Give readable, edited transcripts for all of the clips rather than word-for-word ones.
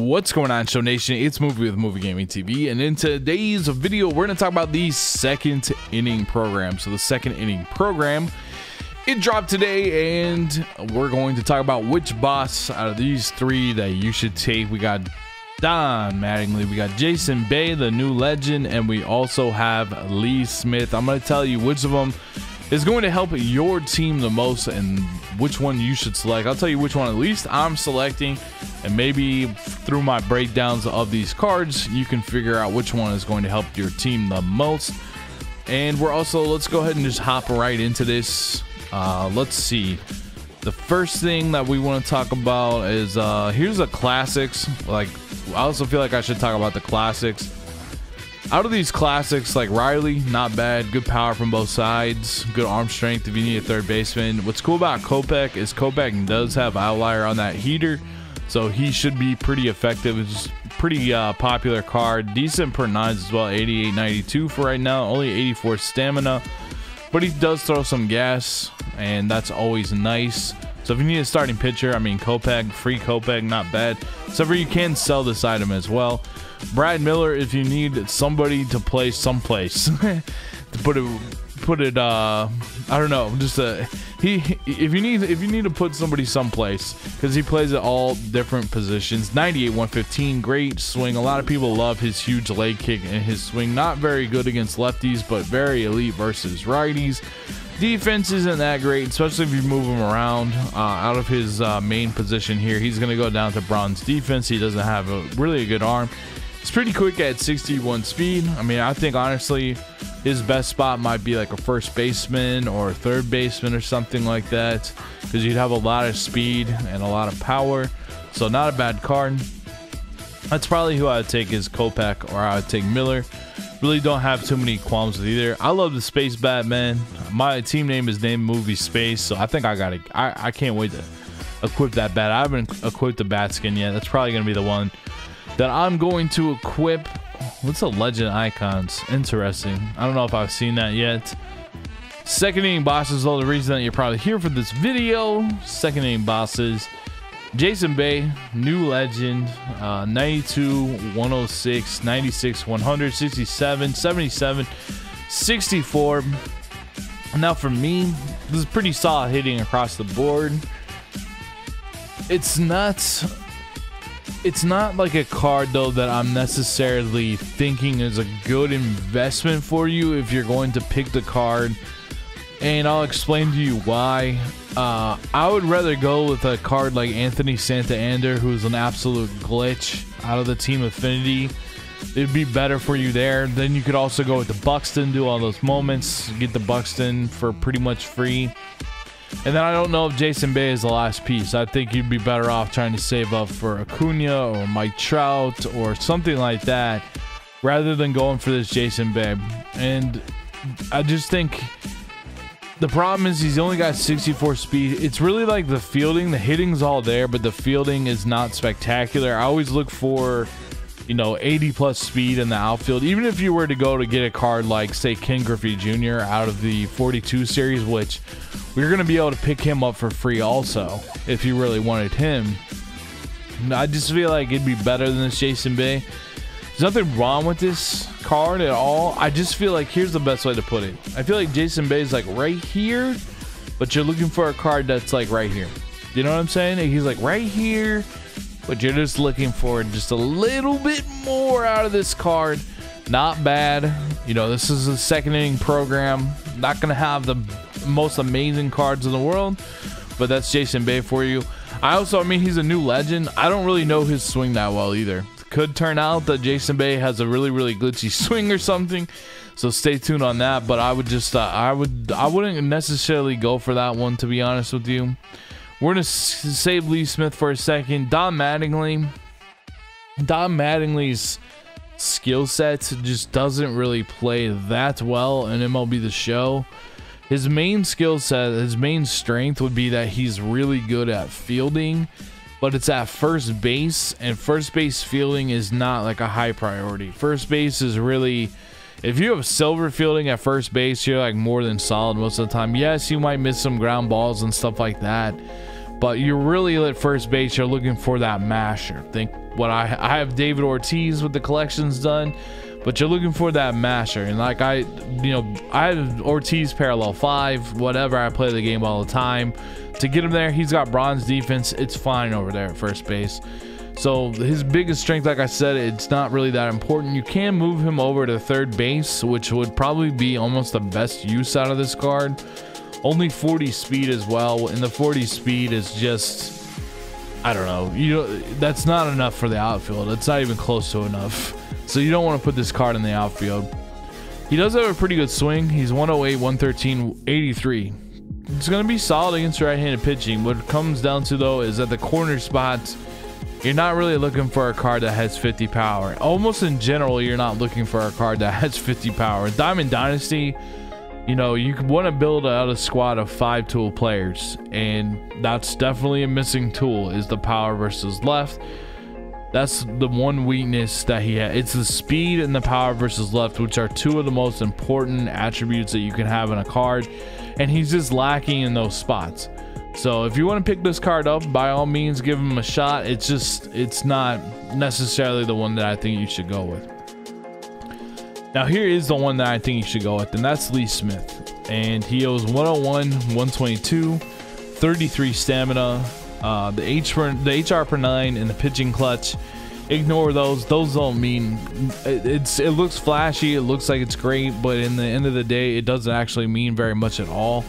What's going on, Show Nation? It's Movie with Movie Gaming TV, and in today's video we're going to talk about the second inning program. So the second inning program, it dropped today, and we're going to talk about which boss out of these three that you should take. We got Don Mattingly, we got Jason Bay, the new legend, and we also have Lee Smith. I'm going to tell you which of them is going to help your team the most and which one you should select. I'll tell you which one at least I'm selecting, and maybe through my breakdowns of these cards you can figure out which one is going to help your team the most. And we're also, let's go ahead and just hop right into this. Let's see, the first thing that we want to talk about is here's the classics. Like, I also feel like I should talk about the classics. Out of these classics, like Riley, not bad, good power from both sides, good arm strength if you need a third baseman. What's cool about Kopech is Kopech does have outlier on that heater, so he should be pretty effective. It's pretty popular card, decent per nines as well, 88, 92 for right now, only 84 stamina, but he does throw some gas, and that's always nice. So if you need a starting pitcher, I mean, Kopech, free Kopech, not bad. Except for you can sell this item as well. Brad Miller, if you need somebody to play someplace, to put it I don't know, just if you need to put somebody someplace, because he plays at all different positions. 98, 115, great swing. A lot of people love his huge leg kick and his swing. Not very good against lefties, but very elite versus righties. Defense isn't that great, especially if you move him around out of his main position here. He's going to go down to bronze defense. He doesn't have really a good arm. It's pretty quick at 61 speed. I mean, I think honestly his best spot might be like a first baseman or a third baseman or something like that, because you'd have a lot of speed and a lot of power. So not a bad card. That's probably who I would take, is Kopech, or I would take Miller. Really don't have too many qualms with either. I love the Space Bat, man. My team name is named Movie Space, so I think I can't wait to equip that bat. I haven't equipped the bat skin yet. That's probably gonna be the one that I'm going to equip. What's the legend icons? Interesting. I don't know if I've seen that yet. Second inning bosses, all the reason that you're probably here for this video. Second inning bosses, Jason Bay, new legend, 92, 106, 96, 100, 67, 77, 64. Now for me, this is pretty solid hitting across the board. It's not like a card though that I'm necessarily thinking is a good investment for you if you're going to pick the card, and I'll explain to you why. I would rather go with a card like Anthony Santander, who's an absolute glitch out of the team affinity. It'd be better for you there. Then you could also go with the Buxton, do all those moments, get the Buxton for pretty much free. And then I don't know if Jason Bay is the last piece. I think you'd be better off trying to save up for Acuna or Mike Trout or something like that, rather than going for this Jason Bay. And I just think the problem is he's only got 64 speed. It's really like the fielding. The hitting's all there, but the fielding is not spectacular. I always look for, you know, 80 plus speed in the outfield. Even if you were to go to get a card like, say, Ken Griffey Jr. out of the 42 series, which we're going to be able to pick him up for free also if you really wanted him. I just feel like it'd be better than this Jason Bay. There's nothing wrong with this card at all. I just feel like, here's the best way to put it. I feel like Jason Bay is like right here, but you're looking for a card that's like right here. You know what I'm saying? He's like right here, but you're just looking for just a little bit more out of this card. Not bad. You know, this is a second inning program. Not going to have the most amazing cards in the world, but that's Jason Bay for you. I mean, he's a new legend. I don't really know his swing that well either. Could turn out that Jason Bay has a really glitchy swing or something, so stay tuned on that. But I would just I wouldn't necessarily go for that one, to be honest with you. We're gonna save Lee Smith for a second. Don Mattingly's skill set just doesn't really play that well in MLB The Show. His main skill set, his main strength would be that he's really good at fielding, but it's at first base, and first base fielding is not like a high priority. First base is really, if you have silver fielding at first base, you're like more than solid most of the time. Yes, you might miss some ground balls and stuff like that, But you're really at first base, you're looking for that masher. Think what I have David Ortiz with the collections done, but you're looking for that masher. And like I have Ortiz parallel 5, whatever. I play the game all the time. To get him there, he's got bronze defense. It's fine over there at first base. So his biggest strength, like I said, it's not really that important. You can move him over to third base, which would probably be almost the best use out of this card. Only 40 speed as well, and the 40 speed is just, I don't know, that's not enough for the outfield. It's not even close to enough. So you don't want to put this card in the outfield. He does have a pretty good swing. He's 108, 113, 83. It's going to be solid against right-handed pitching. What it comes down to, though, is at the corner spots, you're not really looking for a card that has 50 power. Almost in general, you're not looking for a card that has 50 power. Diamond Dynasty, you want to build out a squad of 5 tool players, and that's definitely a missing tool, is the power versus left. That's the one weakness that he has. It's the speed and the power versus left, which are 2 of the most important attributes that you can have in a card, and he's just lacking in those spots. So if you want to pick this card up, by all means, give him a shot. It's not necessarily the one that I think you should go with. Now here is the one that I think you should go with, and that's Lee Smith. And he owes 101, 122, 33 stamina, the HR per 9, and the pitching clutch. Ignore those. Those don't mean it looks flashy, it looks like it's great, but in the end of the day, it doesn't actually mean very much at all.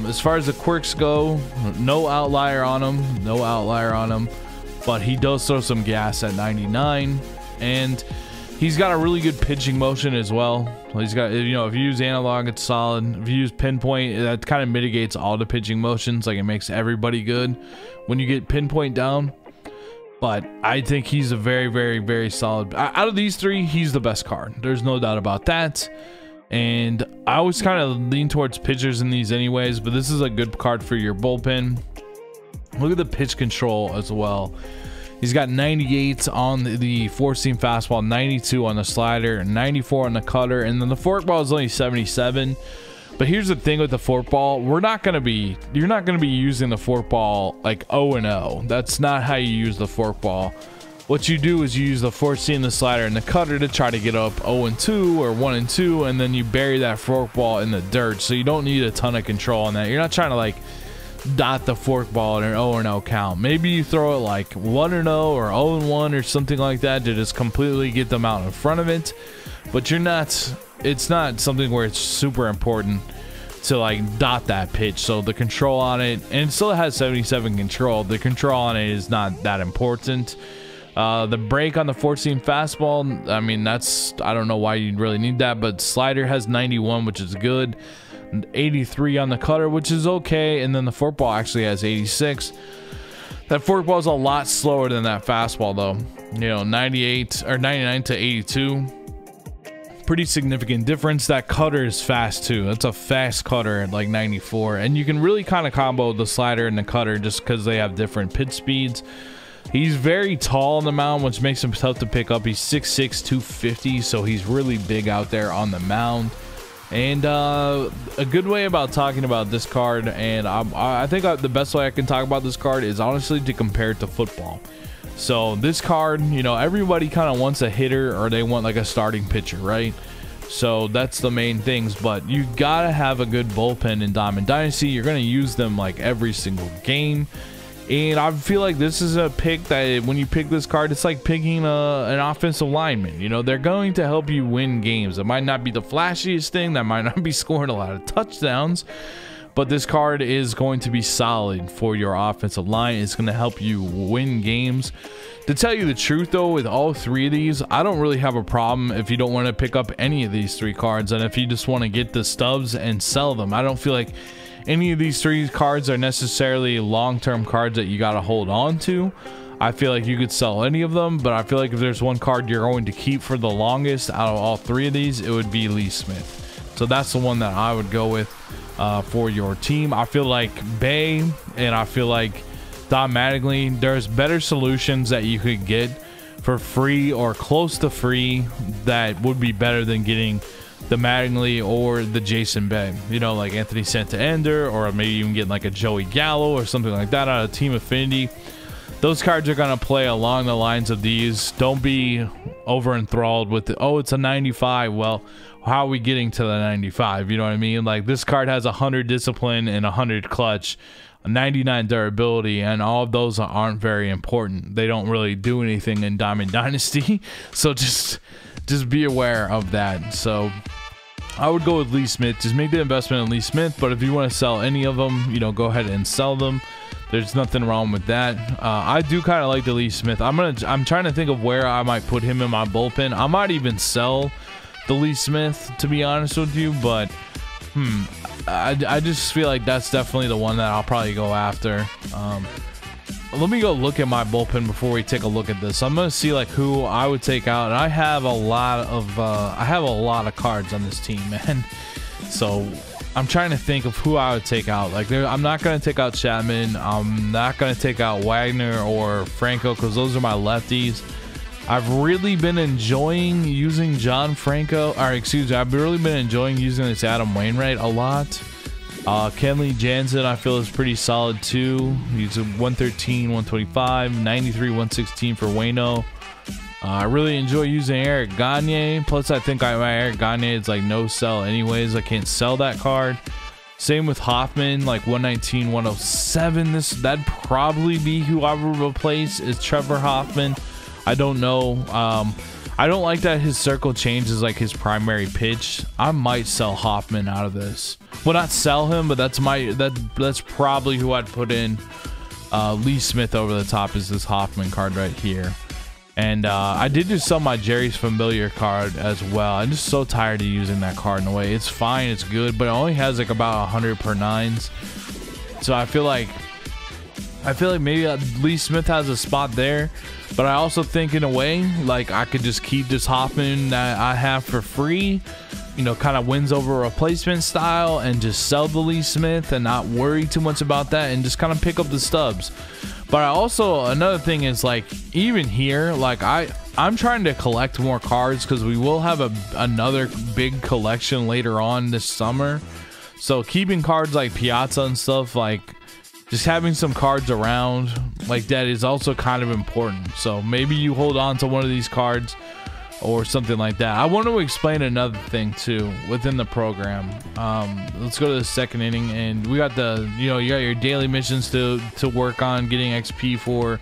As far as the quirks go, no outlier on him, but he does throw some gas at 99, and he's got a really good pitching motion as well. He's got, if you use analog, it's solid. If you use pinpoint, that kind of mitigates all the pitching motions. Like, it makes everybody good when you get pinpoint down. But I think he's a very, very, very solid. Out of these 3, he's the best card. There's no doubt about that. And I always kind of lean towards pitchers in these anyways, but this is a good card for your bullpen. Look at the pitch control as well. He's got 98 on the four-seam fastball, 92 on the slider, 94 on the cutter, and then the forkball is only 77. But here's the thing with the forkball, you're not going to be using the forkball like 0-0. That's not how you use the forkball. What you do is you use the four-seam, the slider, and the cutter to try to get up 0-2 or 1-2, and then you bury that forkball in the dirt. So you don't need a ton of control on that. You're not trying to like dot the forkball in an 0-0 count. Maybe you throw it like 1-0 or 0-1 or something like that to just completely get them out in front of it. But it's not something where it's super important to like dot that pitch. So the control on it, and it still has 77 control, the control on it is not that important. The break on the four-seam fastball, I mean, I don't know why you'd really need that, but slider has 91, which is good. 83 on the cutter, which is okay, and then the forkball actually has 86. That forkball is a lot slower than that fastball, though. 98 or 99 to 82. Pretty significant difference. That cutter is fast too. That's a fast cutter at like 94, and you can really kind of combo the slider and the cutter just because they have different pitch speeds. He's very tall on the mound, which makes him tough to pick up. He's 6'6", 250, so he's really big out there on the mound. And a good way about talking about this card, and I think the best way I can talk about this card is honestly to compare it to football. So this card, everybody kind of wants a hitter or they want like a starting pitcher, right? So that's the main things, but you gotta have a good bullpen in Diamond Dynasty. You're gonna use them like every single game. And I feel like this is a pick that when you pick this card, it's like picking an offensive lineman. They're going to help you win games. It might not be the flashiest thing, that might not be scoring a lot of touchdowns, but this card is going to be solid for your offensive line. It's going to help you win games. To tell you the truth, though, with all 3 of these, I don't really have a problem if you don't want to pick up any of these 3 cards, and if you just want to get the stubs and sell them. I don't feel like any of these 3 cards are necessarily long-term cards that you got to hold on to. I feel like you could sell any of them, but I feel like if there's one card you're going to keep for the longest out of all 3 of these, it would be Lee Smith. So that's the one that I would go with for your team. I feel like Bay, and I feel like Don Mattingly, there's better solutions that you could get for free or close to free that would be better than getting the Mattingly or the Jason Bay, you know, like Anthony Santander, or maybe even getting like a Joey Gallo or something like that out of Team Affinity. Those cards are going to play along the lines of these. Don't be over enthralled with it. Oh, it's a 95. Well, how are we getting to the 95? You know what I mean? Like, this card has 100 discipline and 100 clutch, 99 durability, and all of those aren't very important. They don't really do anything in Diamond Dynasty. So just be aware of that. So I would go with Lee Smith. Just make the investment in Lee Smith. But if you want to sell any of them, you know, go ahead and sell them. There's nothing wrong with that. I do kind of like the Lee Smith. I'm trying to think of where I might put him in my bullpen. I might even sell the Lee Smith, to be honest with you, but I just feel like that's definitely the one that I'll probably go after. Let me go look at my bullpen before we take a look at this. I'm gonna see like who I would take out, and I have a lot of cards on this team, man. So I'm trying to think of who I would take out. Like, I'm not going to take out Chapman. I'm not going to take out Wagner or Franco, because those are my lefties. I've really been enjoying using John Franco. Or, excuse me, I've really been enjoying using this Adam Wainwright a lot. Kenley Jansen, I feel, is pretty solid too. He's a 113, 125, 93, 116 for Wayno. I really enjoy using Eric Gagne. Plus, I think my Eric Gagne is like no sell anyways. I can't sell that card. Same with Hoffman, like 119, 107. That'd probably be who I would replace, is Trevor Hoffman. I don't know. I don't like that his circle changes like his primary pitch. I might sell Hoffman out of this. Well, not sell him, but that's probably who I'd put in. Lee Smith over the top is this Hoffman card right here. And I did just sell my Jerry's Familiar card as well. I'm just so tired of using that card in a way. It's fine, it's good, but it only has like about 100 per nines. So I feel like maybe Lee Smith has a spot there, but I also think in a way like I could just keep this Hoffman that I have for free, you know, kind of wins over replacement style, and just sell the Lee Smith and not worry too much about that, and just kind of pick up the stubs. But I also, another thing is, like, even here, like, I'm trying to collect more cards, because we will have another big collection later on this summer. So keeping cards like Piazza and stuff, like just having some cards around like that is also kind of important. So maybe you hold on to one of these cards or something like that. I want to explain another thing too within the program. Let's go to the second inning, and we got you got your daily missions to work on getting XP for.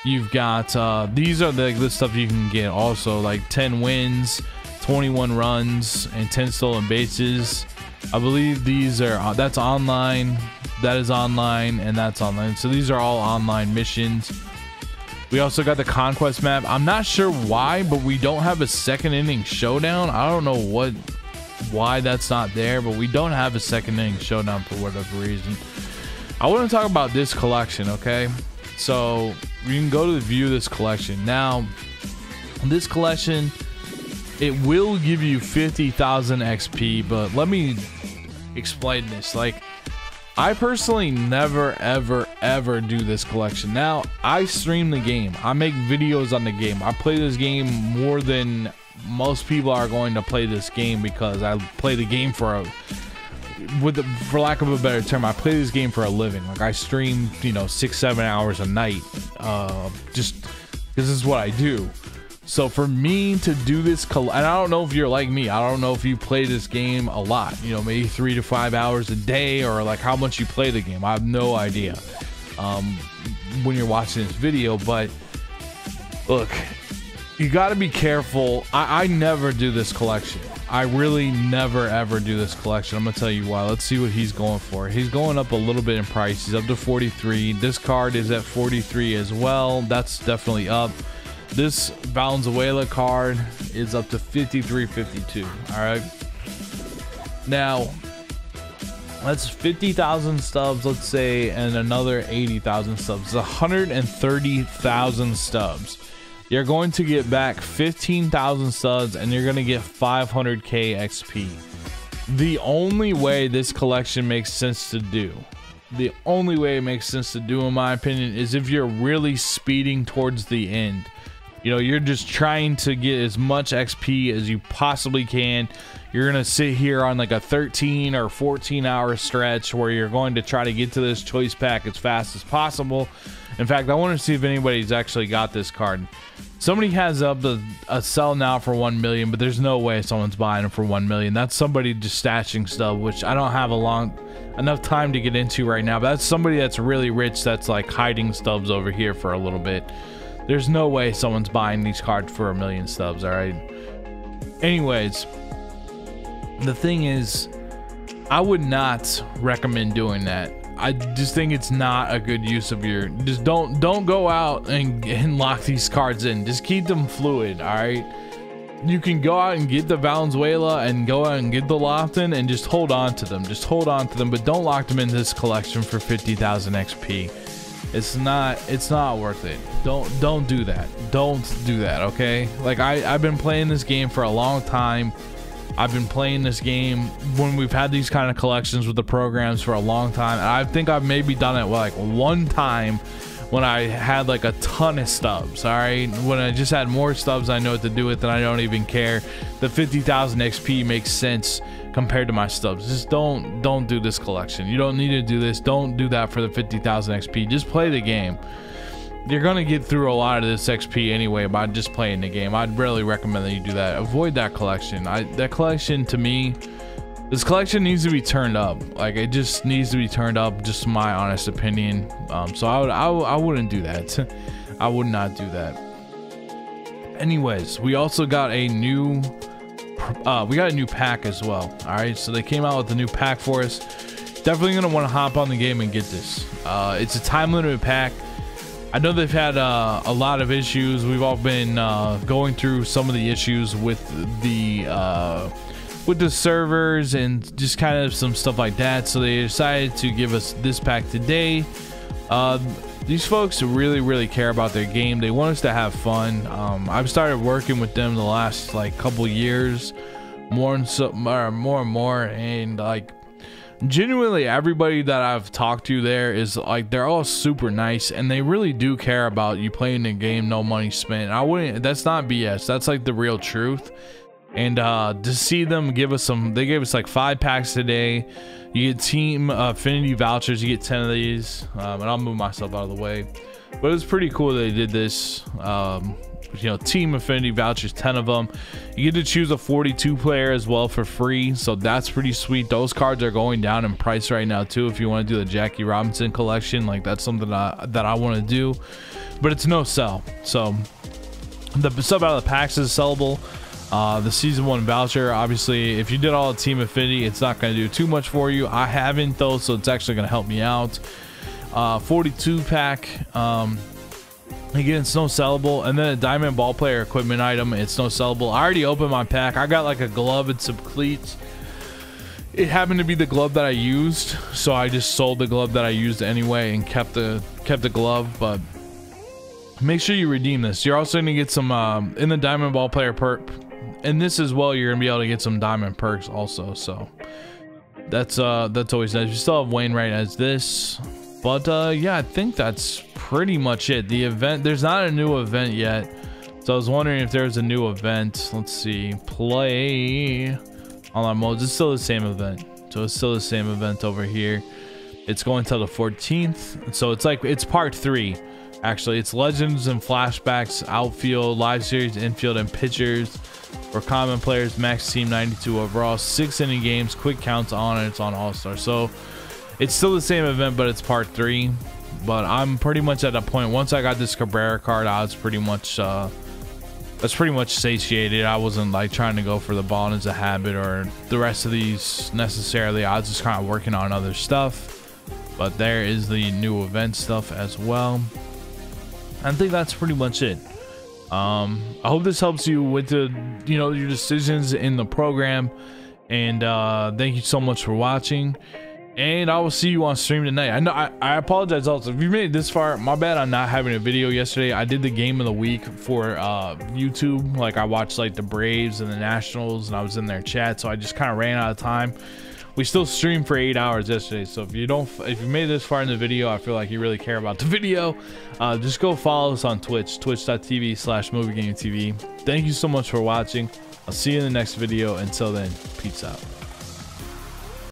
You've got these are the stuff you can get also, like 10 wins, 21 runs, and 10 stolen bases. I believe these are that's online, that is online, and that's online. So these are all online missions. We also got the conquest map. I'm not sure why, but we don't have a second inning showdown. I don't know why that's not there, but we don't have a second inning showdown for whatever reason. I want to talk about this collection, okay? So you can go to view this collection. Now, this collection, it will give you 50,000 XP, but let me explain this. Like, I personally never ever do this collection. Now, I stream the game, I make videos on the game, I play this game more than most people are going to play this game, because I play the game for lack of a better term, I play this game for a living. Like, I stream, you know, 6-7 hours a night, just because this is what I do. So for me to do this, and I don't know if you're like me, I don't know if you play this game a lot, you know, maybe 3 to 5 hours a day, or like how much you play the game. I have no idea when you're watching this video. But look, you got to be careful. I never do this collection. I really never ever do this collection. I'm gonna tell you why. Let's see what he's going for. He's going up a little bit in price. He's up to 43. This card is at 43 as well. That's definitely up. This Valenzuela card is up to 53.52. All right. Now, that's 50,000 stubs, let's say, and another 80,000 stubs. It's 130,000 stubs. You're going to get back 15,000 stubs, and you're going to get 500k XP. The only way this collection makes sense to do, the only way it makes sense to do, in my opinion, is if you're really speeding towards the end. you know, you're just trying to get as much XP as you possibly can. You're gonna sit here on like a 13 or 14 hour stretch where you're going to try to get to this choice pack as fast as possible. In fact, I want to see if anybody's actually got this card. Somebody has up a sell now for 1 million, but there's no way someone's buying it for 1 million. That's somebody just stashing stuff, which I don't have enough time to get into right now, but that's somebody that's really rich that's like hiding stubs over here for a little bit. There's no way someone's buying these cards for 1 million stubs. All right, anyways, the thing is, I would not recommend doing that. I just think it's not a good use of your, just don't go out and lock these cards in. Just keep them fluid. All right, you can go out and get the Valenzuela and go out and get the Lofton and just hold on to them. Just hold on to them, but don't lock them in this collection for 50,000 XP. It's not worth it. Don't do that. Don't do that. Okay, like I've been playing this game for a long time. I've been playing this game when we've had these kind of collections with the programs for a long time. And I think I've maybe done it like one time when I had like a ton of stubs. All right, when I just had more stubs I know what to do with, and I don't even care. The 50,000 XP makes sense compared to my stubs. Just don't do this collection. You don't need to do this. Don't do that for the 50,000 XP. Just play the game. You're gonna get through a lot of this XP anyway by just playing the game. I'd really recommend that you do that. Avoid that collection. That collection, to me, this collection needs to be turned up. Like, it just needs to be turned up, just my honest opinion. So I wouldn't do that. I would not do that. Anyways, we also got a new pack as well. All right, so they came out with a new pack for us. Definitely gonna want to hop on the game and get this. It's a time limited pack. I know they've had a lot of issues. We've all been going through some of the issues with the servers and just kind of some stuff like that. So they decided to give us this pack today. These folks really care about their game. They want us to have fun. I've started working with them the last like couple years, more and more, and like, genuinely everybody that I've talked to there is like, they're all super nice and they really do care about you playing the game, no money spent. That's not BS. That's like the real truth. And to see them give us they gave us like 5 packs today. You get team affinity vouchers, you get 10 of these, and I'll move myself out of the way. But it was pretty cool that they did this. You know, team affinity vouchers, 10 of them. You get to choose a 42 player as well for free, so that's pretty sweet. Those cards are going down in price right now too. If you want to do the Jackie Robinson collection, like, that's something that I want to do, but it's no sell. So the sub out of the packs is sellable. The season 1 voucher, obviously if you did all the team affinity, it's not going to do too much for you. I haven't though, so it's actually going to help me out. 42 pack, again, it's no sellable. And then a diamond ball player equipment item, it's no sellable. I already opened my pack. I got like a glove and some cleats. It happened to be the glove that I used, so I just sold the glove that I used anyway and kept the glove. But make sure you redeem this. You're also gonna get some in the diamond ball player perk, and this as well, you're gonna be able to get some diamond perks also. So that's always nice. You still have Wainwright as this. But yeah, I think that's pretty much it. The event, there's not a new event yet, so I was wondering if there's a new event. Let's see, play online modes. It's still the same event, so it's still the same event over here. It's going till the 14th, so it's like, it's part 3 actually. It's legends and flashbacks, outfield, live series, infield, and pitchers for common players. Max team 92 overall, 6 inning games, quick counts on, and it's on All-Star. So it's still the same event, but it's part 3. But I'm pretty much at a point, once I got this Cabrera card, I was pretty much satiated. I wasn't like trying to go for the ball as a habit or the rest of these necessarily. I was just kind of working on other stuff. But there is the new event stuff as well. I think that's pretty much it. I hope this helps you with the, you know, your decisions in the program. And thank you so much for watching. And I will see you on stream tonight. I know I apologize also if you made it this far. My bad on not having a video yesterday. I did the game of the week for YouTube. Like, I watched like the Braves and the Nationals, and I was in their chat, so I just kind of ran out of time we still streamed for 8 hours yesterday. So if you made it this far in the video, I feel like you really care about the video. Just go follow us on Twitch, twitch.tv/MovieGamingTV. Thank you so much for watching. I'll see you in the next video. Until then, peace out.